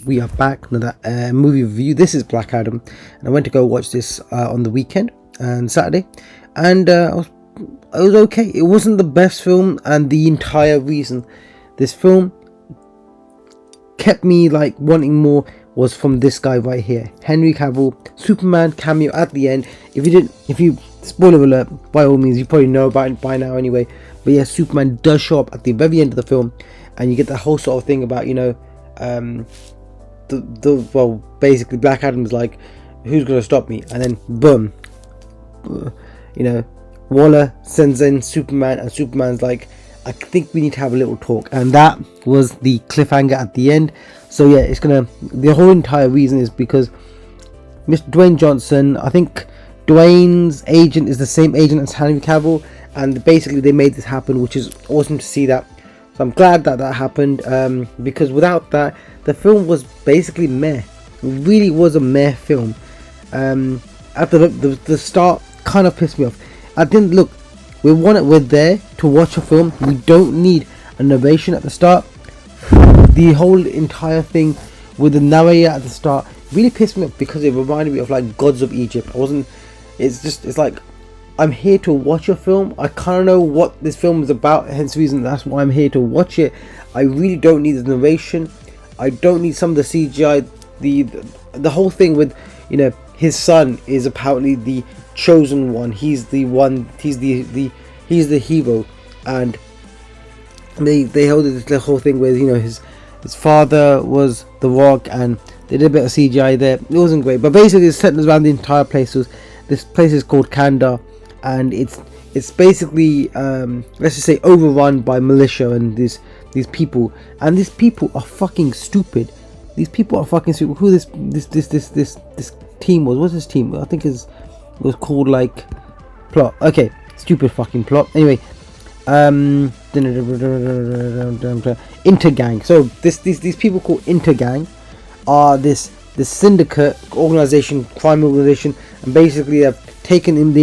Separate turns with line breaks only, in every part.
we are back, another movie review. This is Black Adam, and I went to go watch this on the weekend and Saturday, and it was okay. It wasn't the best film, and the entire reason this film kept me like wanting more was from this guy right here, Henry Cavill, Superman cameo at the end. If you spoiler alert, by all means, you probably know about it by now anyway. But yeah, Superman does show up at the very end of the film, and you get the whole sort of thing about, well, basically Black Adam's like, who's gonna stop me? And then boom, Waller sends in Superman, and Superman's like, I think we need to have a little talk. And that was the cliffhanger at the end. So yeah, the whole entire reason is because Mr. Dwayne Johnson, I think Dwayne's agent is the same agent as Henry Cavill, and basically they made this happen, which is awesome to see that. So I'm glad that happened, because without that, the film was basically meh. It really was a meh film. At the start, kind of pissed me off. I didn't look. We're there to watch a film. We don't need a narration at the start. The whole entire thing with the narrator at the start really pissed me off because it reminded me of like Gods of Egypt. It's like, I'm here to watch a film. I kind of know what this film is about, hence the reason that's why I'm here to watch it. I really don't need the narration. I don't need some of the CGI. The whole thing with, his son is apparently the chosen one. He's the one. He's the hero, and they held the whole thing with his father was The Rock, and they did a bit of CGI there. It wasn't great, but basically it's set around the entire place. This place is called Kandar, and it's basically let's just say overrun by militia and these people, and these people are fucking stupid. These people are fucking stupid. Who this team was? What's this team? I think it was called like Plot. Okay, stupid fucking Plot. Anyway, Intergang. So these people called Intergang are this syndicate organization, crime organization, and basically they've taken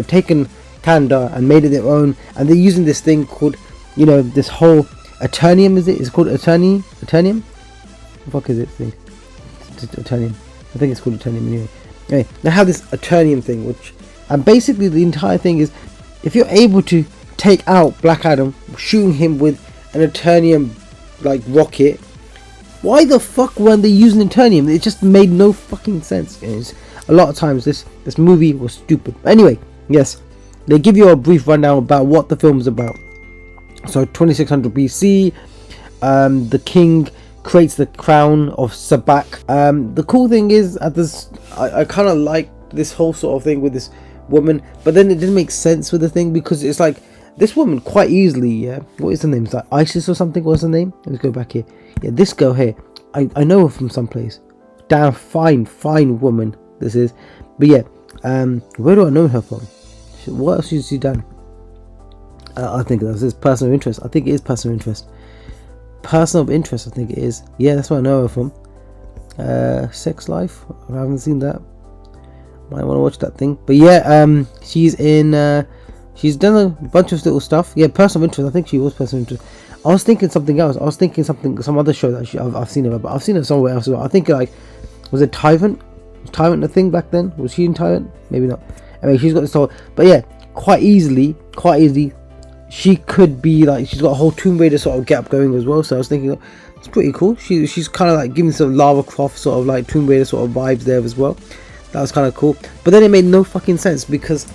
taken Kandar and made it their own, and they're using this thing called this whole Eternium. It's called Eternium? What the fuck is it thing? Eternium. I think it's called Eternium anyway. They have this Eternium thing, and basically the entire thing is, if you're able to take out Black Adam, shooting him with an Eternium like rocket, why the fuck weren't they using Eternium? It just made no fucking sense. A lot of times this movie was stupid. But anyway, yes, they give you a brief rundown about what the film is about. So 2600 BC, the king creates the crown of Sabak. The cool thing is, I kind of like this whole sort of thing with this woman, but then it didn't make sense with the thing, because it's like this woman quite easily, what is her name? It's like Isis or something. What's her name? Let's go back here. Yeah, this girl here, I know her from someplace. Damn fine woman this is. But yeah, where do I know her from? What else has she done? I think that's his personal interest. I think it is personal interest. Personal interest, I think it is. Yeah, that's where I know her from. Sex Life. I haven't seen that. Might want to watch that thing. But yeah, she's in. She's done a bunch of little stuff. Yeah, personal interest. I think she was personal interest. I was thinking something else. I was thinking some other show that I've seen her, but I've seen her somewhere else as well. I think was it Tyrant? Was Tyrant a thing back then? Was she in Tyrant? Maybe not. Anyway, she's got this whole. But yeah, quite easily, she could be like, she's got a whole Tomb Raider sort of get up going as well. So I was thinking, it's pretty cool. She's kind of like giving some Lara Croft sort of like Tomb Raider sort of vibes there as well. That was kind of cool. But then it made no fucking sense, because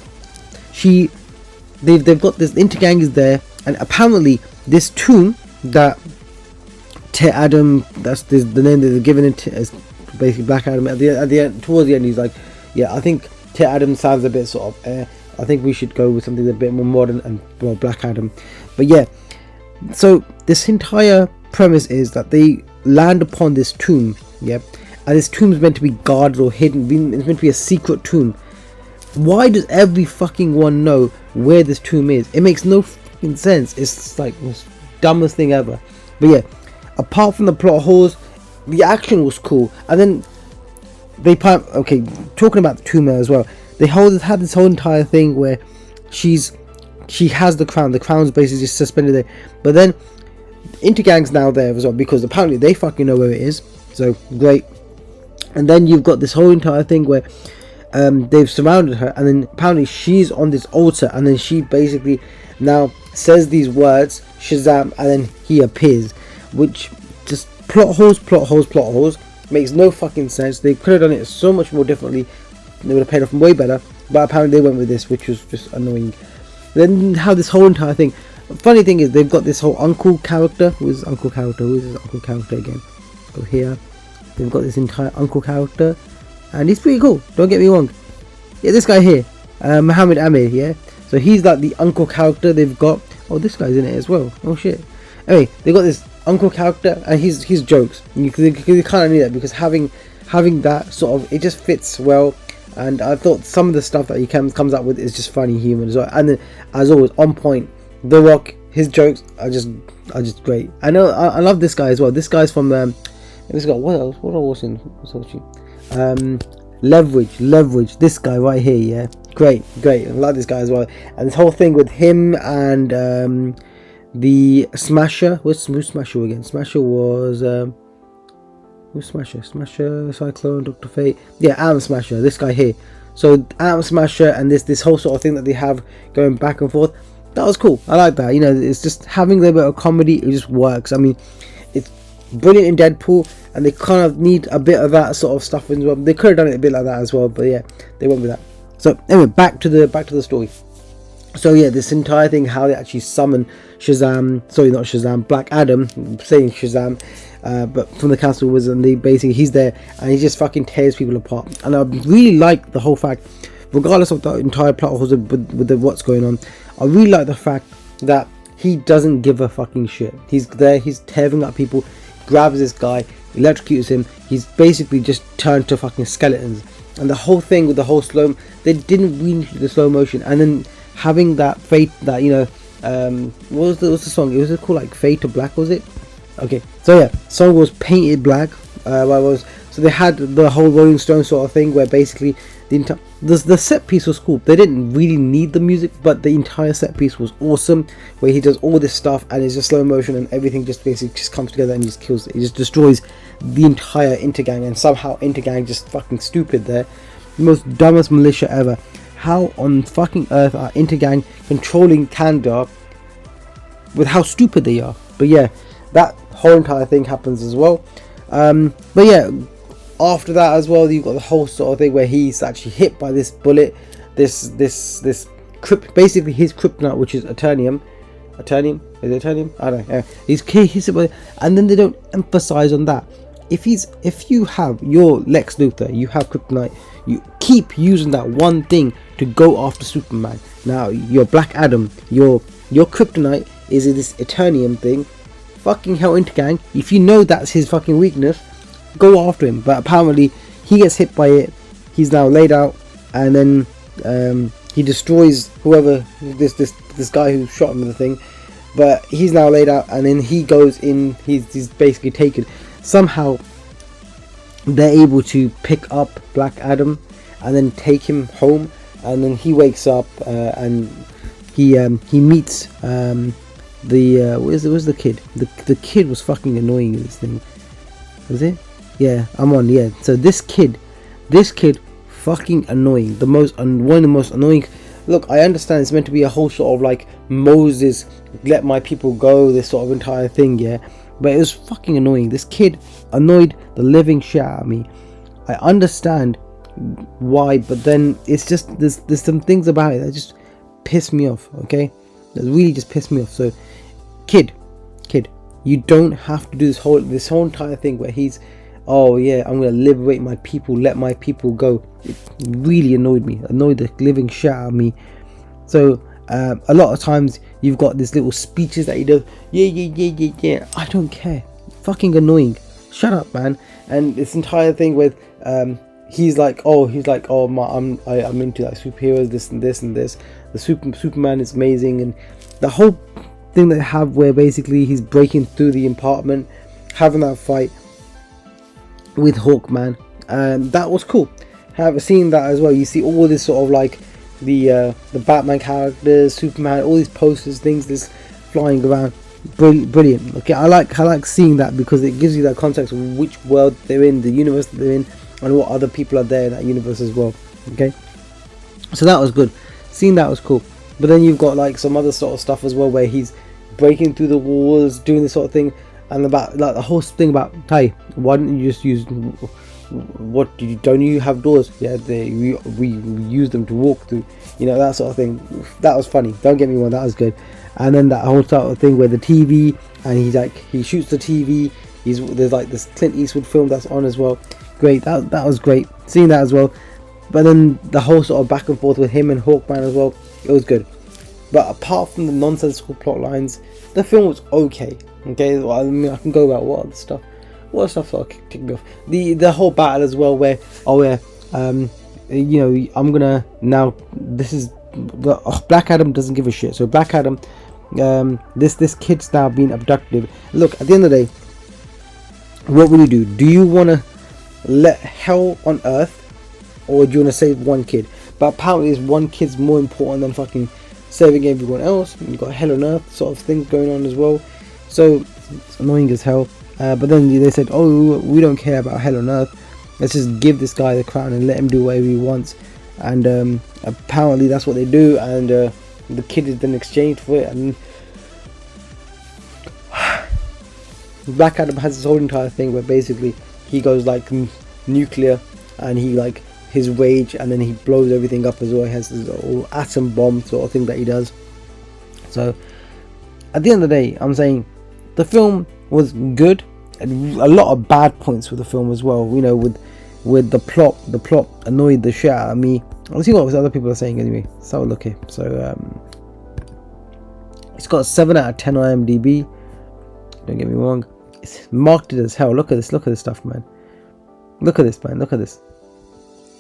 they've got this Intergang is there, and apparently this tomb that Adam, that's the name that they're giving it as basically Black Adam. At the end, towards the end, he's like, yeah, I think Adam sounds a bit sort of I think we should go with something a bit more modern and more Black Adam. But yeah, so this entire premise is that they land upon this tomb, yeah, and this tomb is meant to be guarded or hidden. It's meant to be a secret tomb. Why does every fucking one know where this tomb is? It makes no fucking sense. It's like the dumbest thing ever. But yeah, apart from the plot holes, the action was cool. And then talking about the tomb as well, they had this whole entire thing where she has the crown. The crown's basically just suspended there. But then Intergang's now there as well, because apparently they fucking know where it is. So great. And then you've got this whole entire thing where they've surrounded her, and then apparently she's on this altar, and then she basically now says these words, Shazam, and then he appears, which just plot holes, makes no fucking sense. They could have done it so much more differently. They would have paid off way better, but apparently they went with this, which was just annoying. Then how this whole entire thing, funny thing is, they've got this whole uncle character. Who is uncle character? Who is this uncle character again? Go here. They've got this entire uncle character, and he's pretty cool, don't get me wrong. Yeah, this guy here, Muhammad Amir, yeah, so he's like the uncle character they've got. Oh, this guy's in it as well. Oh shit. Anyway, they got this uncle character, and he's jokes. You kind of need that, because having that sort of, it just fits well. And I thought some of the stuff that he comes up with is just funny humor as well. And then, as always, on point. The Rock, his jokes are just great. I know, I love this guy as well. This guy's from this guy, what else? What I was watching? Leverage. This guy right here, yeah, great. I like this guy as well. And this whole thing with him and the Smasher. Who's Smasher again? Smasher was who's Smasher? Smasher, Cyclone, Dr. Fate. Yeah, Atom Smasher. This guy here. So Atom Smasher and this whole sort of thing that they have going back and forth. That was cool. I like that. You know, it's just having a little bit of comedy. It just works. I mean, it's brilliant in Deadpool, and they kind of need a bit of that sort of stuff as well. They could have done it a bit like that as well, but yeah, they went with that. So anyway, back to the story. So yeah, this entire thing, how they actually summon Shazam, sorry, not Shazam, Black Adam, I'm saying Shazam, but from the Castle Wizard, and they basically, he's there, and he just fucking tears people apart. And I really like the whole fact, regardless of the entire plot holes with what's going on, I really like the fact that he doesn't give a fucking shit. He's there, he's tearing up people, grabs this guy, electrocutes him, he's basically just turned to fucking skeletons. And the whole thing with the whole they didn't really do the slow motion, and then having that fate, that, you know, what was the song? It was called like Fade to Black, was it? Okay, so yeah, song was painted black. So they had the whole Rolling Stone sort of thing where basically the set piece was cool. They didn't really need the music, but the entire set piece was awesome, where he does all this stuff and it's just slow motion and everything just basically just comes together and just kills it. He just destroys the entire Intergang, and somehow Intergang just fucking stupid there. The most dumbest militia ever. How on fucking earth are Intergang controlling Kandar with how stupid they are? But yeah, that whole entire thing happens as well. But yeah, after that as well, you've got the whole sort of thing where he's actually hit by this bullet, basically his kryptonite, which is Eternium. Is it Eternium? I don't know. He's hit by, and then they don't emphasize on that. If you have your Lex Luthor, you have kryptonite, you keep using that one thing to go after Superman. Now your Black Adam, your kryptonite is this Eternium thing. Fucking hell, Intergang, if you know that's his fucking weakness, go after him. But apparently he gets hit by it, he's now laid out, and then he destroys whoever, this guy who shot him with the thing, but he's now laid out, and then he goes in, he's basically taken. Somehow they're able to pick up Black Adam and then take him home, and then he wakes up and he meets where's the kid? The kid was fucking annoying in this thing. Was it? Yeah, I'm on. Yeah. So this kid, fucking annoying. One of the most annoying. Look, I understand it's meant to be a whole sort of like Moses, let my people go, this sort of entire thing, yeah. But it was fucking annoying. This kid annoyed the living shit out of me. I understand why, but then it's just there's some things about it that just piss me off. Okay, that really just pissed me off. So, kid, you don't have to do this whole entire thing where he's, oh yeah, I'm gonna liberate my people, let my people go. It really annoyed the living shit out of me. So a lot of times you've got these little speeches that he does, yeah, I don't care, fucking annoying, shut up, man. And this entire thing with he's like I'm into like superheroes, this and this and this, the Superman is amazing, and the whole thing they have where basically he's breaking through the apartment, having that fight with Hawkman, and that was cool. Have seen that as well. You see all this sort of like the Batman characters, Superman, all these posters, things, this flying around. Brilliant. Okay, I like seeing that, because it gives you that context of which world they're in, the universe that they're in, and what other people are there in that universe as well. Okay, so that was good. Seeing that was cool. But then you've got like some other sort of stuff as well, where he's breaking through the walls, doing this sort of thing, and about like the whole thing about, hey, why don't you just use, don't you have doors? Yeah, we use them to walk through, that sort of thing. That was funny, don't get me wrong, that was good. And then that whole sort of thing where the TV, and he shoots the TV, there's like this Clint Eastwood film that's on as well. Great, that was great, seeing that as well. But then the whole sort of back and forth with him and Hawkman as well, it was good. But apart from the nonsensical plot lines, the film was okay. Okay, well, I mean, I can go about what stuff sort of kicked me off. The whole battle as well, where I'm gonna now. This is Black Adam doesn't give a shit. So Black Adam, this kid's now been abducted. Look, at the end of the day, what will you do? Do you want to let hell on Earth, or do you want to save one kid? But apparently, this one kid's more important than fucking saving everyone else. You've got hell on Earth sort of things going on as well. So it's annoying as hell. But then they said, oh, we don't care about hell on Earth. Let's just give this guy the crown and let him do whatever he wants. And apparently that's what they do. And the kid is then exchanged for it. And Black Adam has this whole entire thing where basically he goes like nuclear, and he like his rage, and then he blows everything up as well. He has this little atom bomb sort of thing that he does. So at the end of the day, I'm saying the film was good, and a lot of bad points with the film as well. With the plot annoyed the shit out of me. Let's see what other people are saying anyway. Let's have a look here. So it's got a 7 out of 10 on IMDb. Don't get me wrong, it's marketed as hell. Look at this stuff, man. Look at this.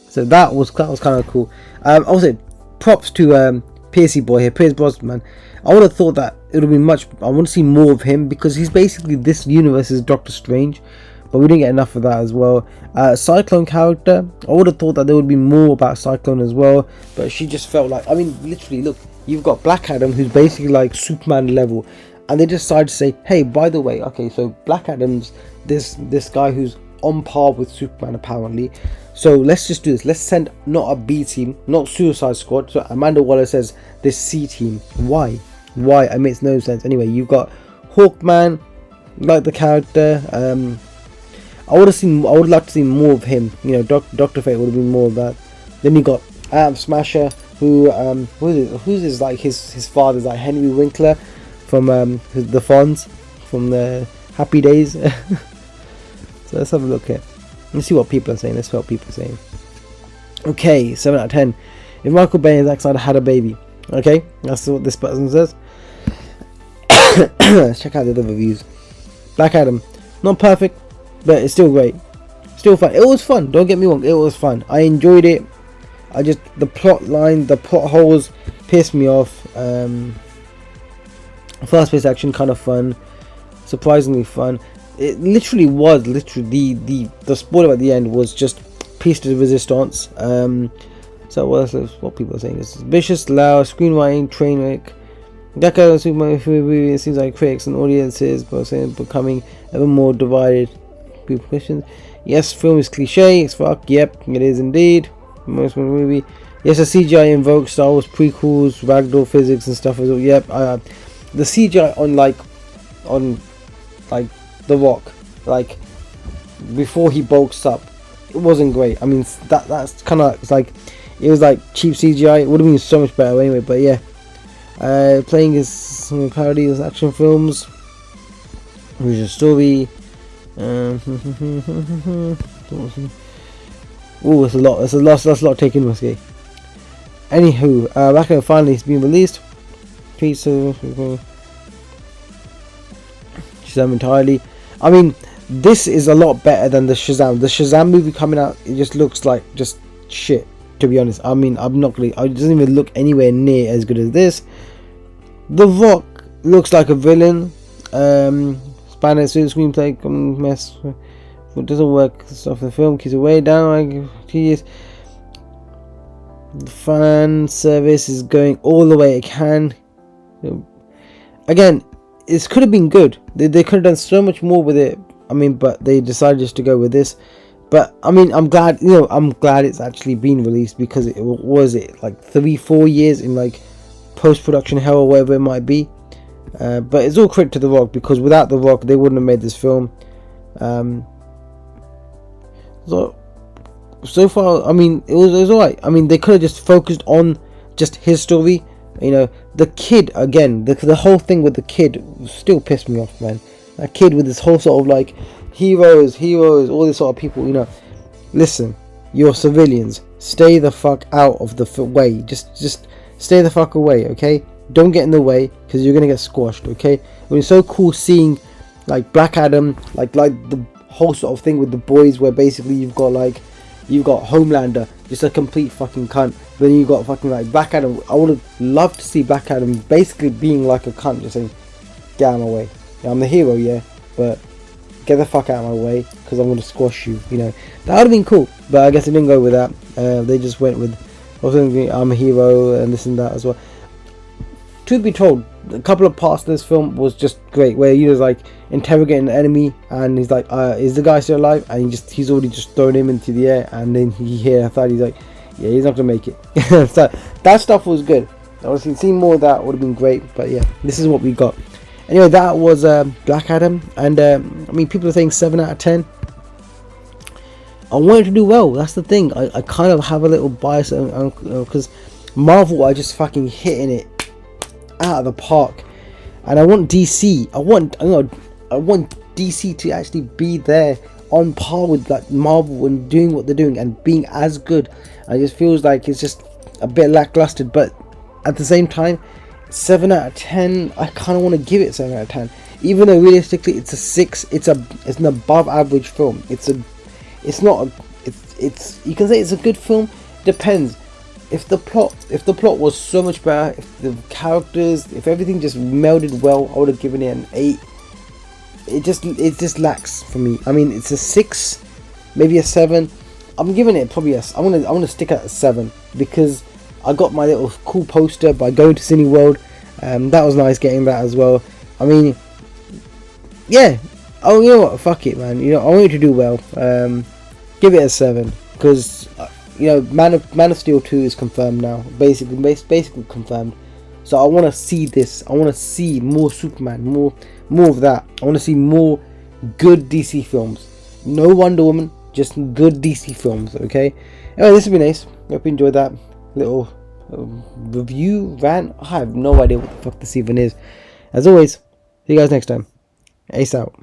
So that was kind of cool. Also, props to Piercy boy here, Pierce Brosnan. I would have thought that it would have been much. I want to see more of him, because he's basically this universe's Doctor Strange, but we didn't get enough of that as well. Cyclone character, I would have thought that there would be more about Cyclone as well, but she just felt like, I mean, literally, look, you've got Black Adam, who's basically like Superman level, and they decide to say, hey, by the way, okay, so Black Adam's this guy who's on par with Superman apparently. So let's just do this. Let's send not a B team, not Suicide Squad. So Amanda Waller says this C team. Why? It makes no sense. Anyway, you've got Hawkman, like the character. I would like to see more of him. Dr. Fate would have been more of that. Then you got Atom Smasher, who's his like his father's like Henry Winkler from the Fonz, from the Happy Days. So let's have a look here. Let's see what people are saying. Let's see what people are saying. Okay, 7 out of 10. If Michael Bay and Zack Snyder had a baby. Okay, that's what this person says. Let's check out the other reviews. Black Adam, not perfect, but it's still great. Still fun. It was fun. Don't get me wrong. It was fun. I enjoyed it. The plot line, the plot holes pissed me off. Fast-paced action, kind of fun. Surprisingly fun. It literally was the spoiler at the end was just piece de resistance. So what people are saying is vicious, loud, screenwriting, train wreck. That kind of movie, it seems like critics and audiences becoming ever more divided. People questions. Yes, film is cliche. It's fuck. Yep, it is indeed. Most movie. Yes, the CGI invokes Star Wars prequels, ragdoll physics and stuff as well. Yep. The CGI on The Rock, like before he bulks up, it wasn't great. I mean, that's kind of like, it was like cheap CGI. It would have been so much better anyway. But yeah, playing his parody of action films, which is story. Oh, it's a lot. That's a lot taken risky. Anywho, Black Adam finally has been released. Piece of Shazam entirely. I mean, this is a lot better than the Shazam. The Shazam movie coming out, it just looks like just shit, to be honest. I mean, it doesn't even look anywhere near as good as this. The Rock looks like a villain. Spanish suit screenplay mess. It doesn't work. Stuff the film keeps away down like geez. The fan service is going all the way it can. Again, it could have been good. They could have done so much more with it. I mean, but they decided just to go with this. But I mean, I'm glad, I'm glad it's actually been released, because it was like 3-4 years in like post-production hell or whatever it might be. But it's all credit to The Rock, because without The Rock they wouldn't have made this film. So far, I mean, it was alright. I mean, they could have just focused on just his story. The kid, again, the whole thing with the kid still pissed me off, man. That kid with this whole sort of like heroes, all this sort of people. Listen, you're civilians. Stay the fuck out of the way. Just stay the fuck away, okay? Don't get in the way, because you're gonna get squashed, okay? It was so cool seeing like Black Adam, like the whole sort of thing with the boys, where basically you've got Homelander, just a complete fucking cunt. Then you got fucking like Black Adam. I would have loved to see Black Adam basically being like a cunt, just saying, "Get out of my way. Yeah, I'm the hero, yeah, but get the fuck out of my way, because I'm gonna squash you." That would have been cool. But I guess they didn't go with that. They just went with, I'm a hero and this and that as well. Truth be told, a couple of parts of this film was just great, where he was like interrogating the enemy, and he's like, is the guy still alive? And he's already just thrown him into the air, and then I thought he's like, yeah, he's not gonna make it. So that stuff was good. Obviously, seeing more of that would have been great, but yeah, this is what we got. Anyway, that was Black Adam, and I mean, people are saying 7 out of 10. I wanted to do well. That's the thing. I kind of have a little bias, because Marvel are just fucking hitting it out of the park, and I want DC. I want DC to actually be there on par with like Marvel and doing what they're doing and being as good. I just feels like it's just a bit lackluster, but at the same time, 7 out of 10. I kind of want to give it 7 out of 10, even though realistically it's a 6. It's an above average film. You can say it's a good film. Depends. If the plot was so much better, if the characters, if everything just melded well, I would have given it an 8. It just lacks for me. I mean, it's a 6, maybe a 7. I'm giving it probably I'm gonna stick at a 7, because I got my little cool poster by going to Cineworld. That was nice getting that as well. I mean, yeah. Oh, you know what? Fuck it, man. I want you to do well. Give it a 7, because Man of Steel 2 is confirmed now. Basically confirmed. So I want to see this. I want to see more Superman, more of that. I want to see more good DC films. No Wonder Woman, just good DC films. Okay. Anyway, this has been Ace. Hope you enjoyed that little review rant. I have no idea what the fuck this even is. As always, see you guys next time. Ace out.